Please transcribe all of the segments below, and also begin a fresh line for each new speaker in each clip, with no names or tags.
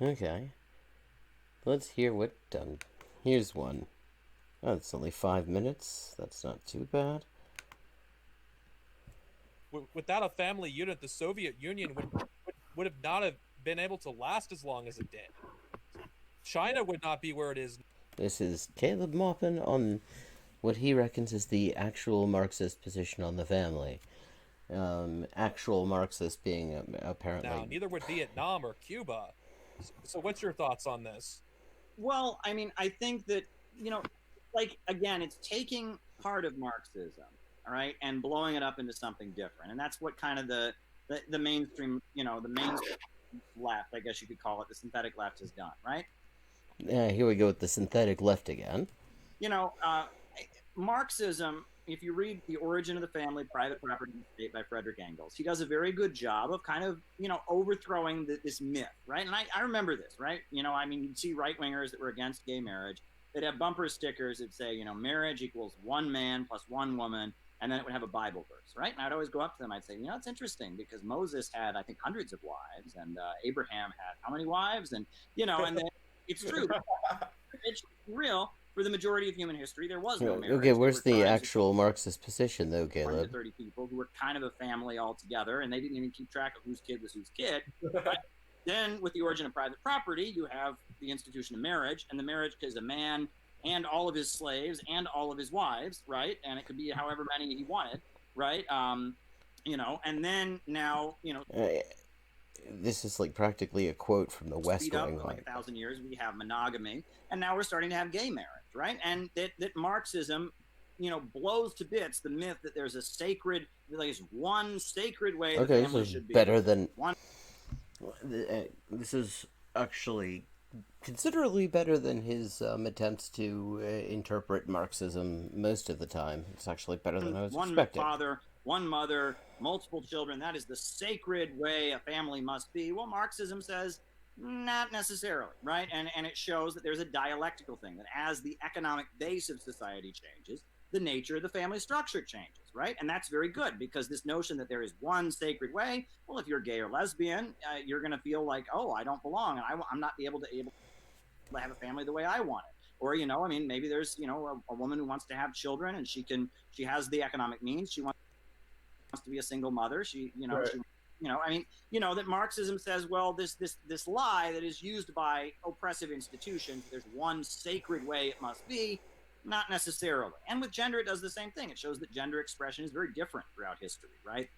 Okay. Let's hear what. Here's one. Oh, it's only 5 minutes. That's not too bad.
Without a family unit, the Soviet Union would have not have been able to last as long as it did. China would not be where it is.
This is Caleb Maupin on what he reckons is the actual Marxist position on the family. Actual Marxist being
Now.
apparently.
Neither would Vietnam or Cuba. So what's your thoughts on this?
Well, I mean, I think that, you know, like, again, it's taking part of Marxism, all right, and blowing it up into something different. And that's what kind of the mainstream, the mainstream left, I guess you could call it, the synthetic left has done, right?
Here we go with the synthetic left again.
You know, Marxism, if you read The Origin of the Family, Private Property and State by Frederick Engels, he does a very good job of kind of, overthrowing this myth, right? And I remember this, right? I mean, you'd see right-wingers that were against gay marriage. They'd have bumper stickers that say, marriage equals one man plus one woman, and then it would have a Bible verse, right? And I'd always go up to them. I'd say, it's interesting because Moses had, I think, hundreds of wives, and Abraham had how many wives? And, and then it's true. It's real. For the majority of human history, there was no marriage.
Okay, where's the actual Marxist position, though,
20 to
Caleb?
30 people who were kind of a family all together, and they didn't even keep track of whose kid was whose kid. Then, with the origin of private property, you have the institution of marriage, and the marriage is a man and all of his slaves and all of his wives, right? And it could be however many he wanted, right? And then now,
This is like practically a quote from the West Wing.
For like 1,000 years, we have monogamy, and now we're starting to have gay marriage, right? And that Marxism, blows to bits the myth that there's a sacred, like one sacred way.
Okay, this is better than one. This is actually considerably better than his attempts to interpret Marxism most of the time. It's actually better than I was expecting.
One father, one mother, multiple children. That is the sacred way a family must be. Well, Marxism says not necessarily, right? And it shows that there's a dialectical thing, that as the economic base of society changes, the nature of the family structure changes, right? And that's very good, because this notion that there is one sacred way, well, if you're gay or lesbian, you're going to feel like, oh, I don't belong, and I'm not able to have a family the way I want it. Or, maybe there's, a woman who wants to have children, and she has the economic means. She wants to be a single mother. Right. That Marxism says, well, this lie that is used by oppressive institutions, there's one sacred way it must be, not necessarily. And with gender, it does the same thing. It shows that gender expression is very different throughout history, right?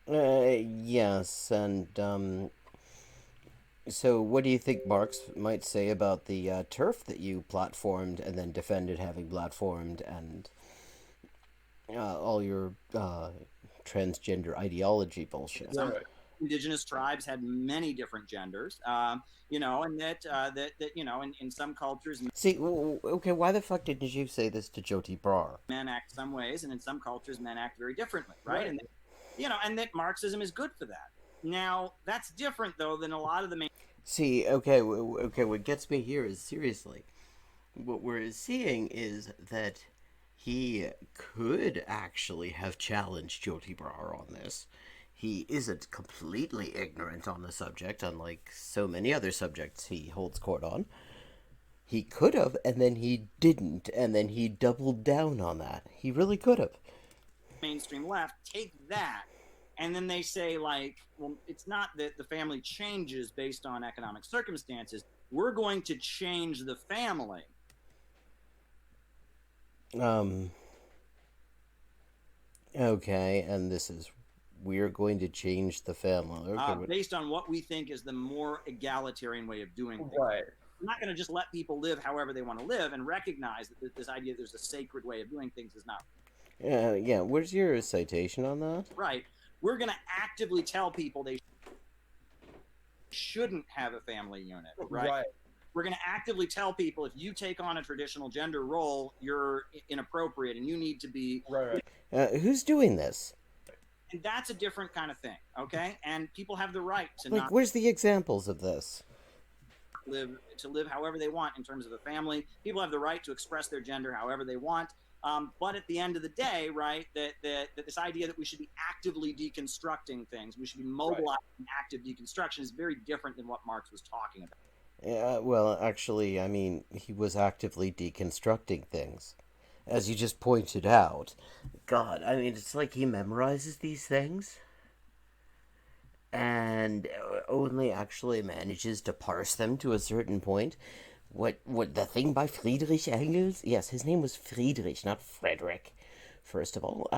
Yes, and so what do you think Marx might say about the turf that you platformed and then defended having platformed, and all your transgender ideology bullshit?
Some indigenous tribes had many different genders, and that in some cultures.
See, okay, why the fuck didn't you say this to Jyoti Brar?
Men act some ways, and in some cultures, men act very differently, right? And and that Marxism is good for that. Now, that's different though than a lot of the main.
See, okay. What gets me here is, seriously, what we're seeing is that he could actually have challenged Jyoti Brar on this. He isn't completely ignorant on the subject, unlike so many other subjects he holds court on. He could have, and then he didn't, and then he doubled down on that. He really could have.
Mainstream left take that, and then they say, like, well, it's not that the family changes based on economic circumstances. We're going to change the family.
Okay, and this is, we're going to change the family. Okay,
based on what we think is the more egalitarian way of doing things.
Right.
I'm not going to just let people live however they want to live, and recognize that this idea there's a sacred way of doing things is not.
Yeah, where's your citation on that?
Right. We're going to actively tell people they shouldn't have a family unit, right? We're going to actively tell people, if you take on a traditional gender role, you're inappropriate and you need to be...
Right.
Who's doing this?
And that's a different kind of thing, okay? And people have the right to
where's the examples of this?
Live however they want in terms of a family. People have the right to express their gender however they want. But at the end of the day, right, that this idea that we should be actively deconstructing things, we should be mobilizing active deconstruction is very different than what Marx was talking about.
Yeah, well, actually, I mean, he was actively deconstructing things, as you just pointed out. God, I mean, it's like he memorizes these things and only actually manages to parse them to a certain point. What the thing by Friedrich Engels? Yes, his name was Friedrich, not Frederick. First of all,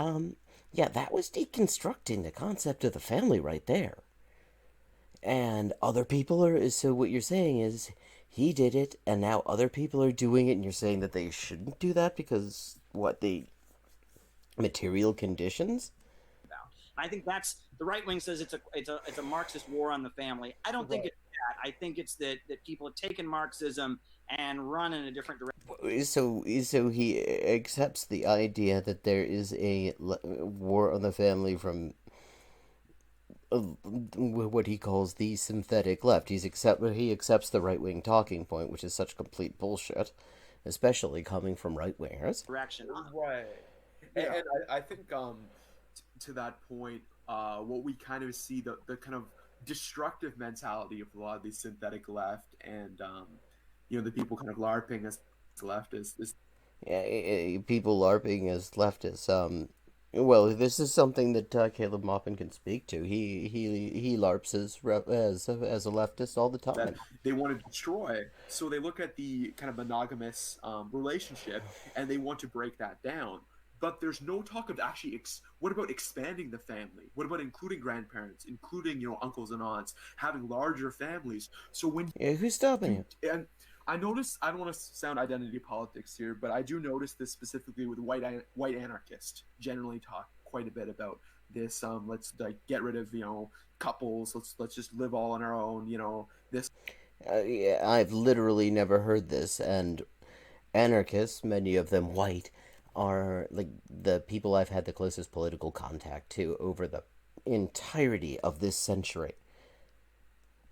yeah, that was deconstructing the concept of the family right there. And other people are, so what you're saying is he did it and now other people are doing it, and you're saying that they shouldn't do that because what, the material conditions?
I think that's the right wing says it's a Marxist war on the family. I don't think it's that. I think it's that people have taken Marxism and run in a different direction.
So he accepts the idea that there is a war on the family from what he calls the synthetic left. He accepts the right wing talking point, which is such complete bullshit, especially coming from right wingers.
Direction.
Right. And I think to that point, what we kind of see the kind of destructive mentality of a lot of the synthetic left and the people kind of LARPing as leftists.
Yeah, people LARPing as leftists. Well, this is something that Caleb Maupin can speak to. He LARPs as a leftist all the time.
That they want to destroy. So they look at the kind of monogamous relationship and they want to break that down. But there's no talk of actually what about expanding the family? What about including grandparents, including uncles and aunts, having larger families? So when
who's stopping you?
And I notice, I don't want to sound identity politics here, but I do notice this specifically with white anarchists. Generally talk quite a bit about this. Let's get rid of couples. Let's just live all on our own. This.
Yeah, I've literally never heard this, and anarchists, many of them white, are like the people I've had the closest political contact to over the entirety of this century.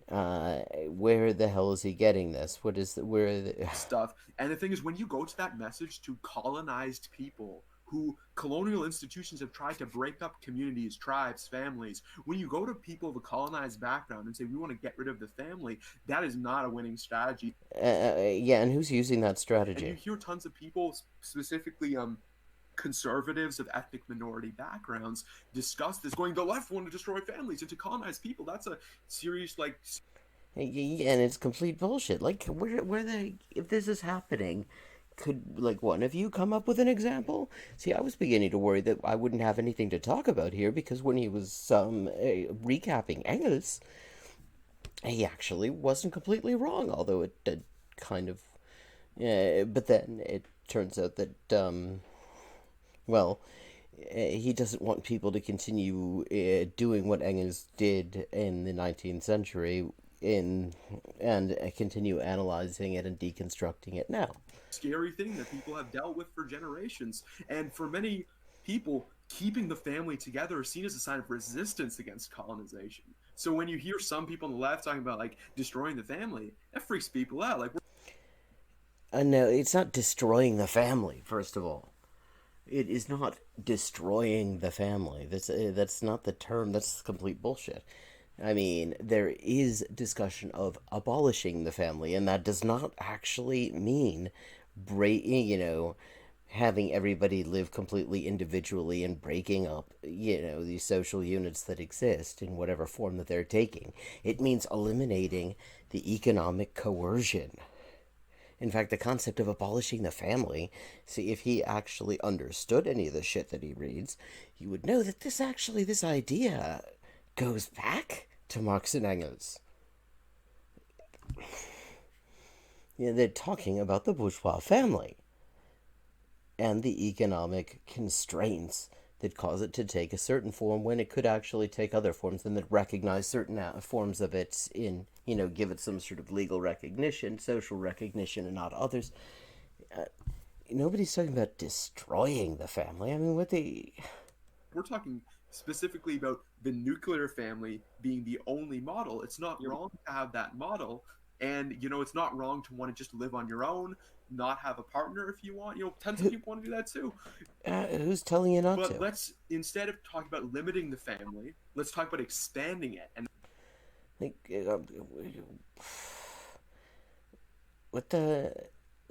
Where the hell is he getting this? What is
Stuff? And the thing is, when you go to that message to colonized people who colonial institutions have tried to break up communities, tribes, families, when you go to people of a colonized background and say we want to get rid of the family, that is not a winning strategy.
Yeah, and who's using that strategy?
And you hear tons of people, specifically conservatives of ethnic minority backgrounds, discuss this, going, the left want to destroy families and to colonize people. That's a serious
and it's complete bullshit. Like, if this is happening, could one of you come up with an example? See, I was beginning to worry that I wouldn't have anything to talk about here, because when he was recapping Engels, he actually wasn't completely wrong, although it did kind of. But then it turns out that he doesn't want people to continue doing what Engels did in the 19th century and continue analyzing it and deconstructing it now.
Scary thing that people have dealt with for generations. And for many people, keeping the family together is seen as a sign of resistance against colonization. So when you hear some people on the left talking about destroying the family, that freaks people out.
No, it's not destroying the family, first of all. It is not destroying the family. That's not the term. That's complete bullshit. I mean, there is discussion of abolishing the family, and that does not actually mean having everybody live completely individually and breaking up, these social units that exist in whatever form that they're taking. It means eliminating the economic coercion. In fact, the concept of abolishing the family, see, if he actually understood any of the shit that he reads, he would know that this idea goes back to Marx and Engels. They're talking about the bourgeois family and the economic constraints that cause it to take a certain form when it could actually take other forms, and that recognize certain forms of it in, give it some sort of legal recognition, social recognition, and not others. Nobody's talking about destroying the family. I mean,
We're talking specifically about the nuclear family being the only model. It's not wrong to have that model. And it's not wrong to want to just live on your own, not have a partner if you want. Tons of people want to do that too.
Who's telling you not
But
to?
let's, instead of talking about limiting the family, let's talk about expanding it. And
Like, what the?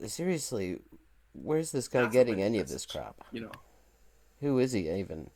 Seriously, where's this guy
that's
getting
the
any of
message,
this crap?
you know.
Who is he even?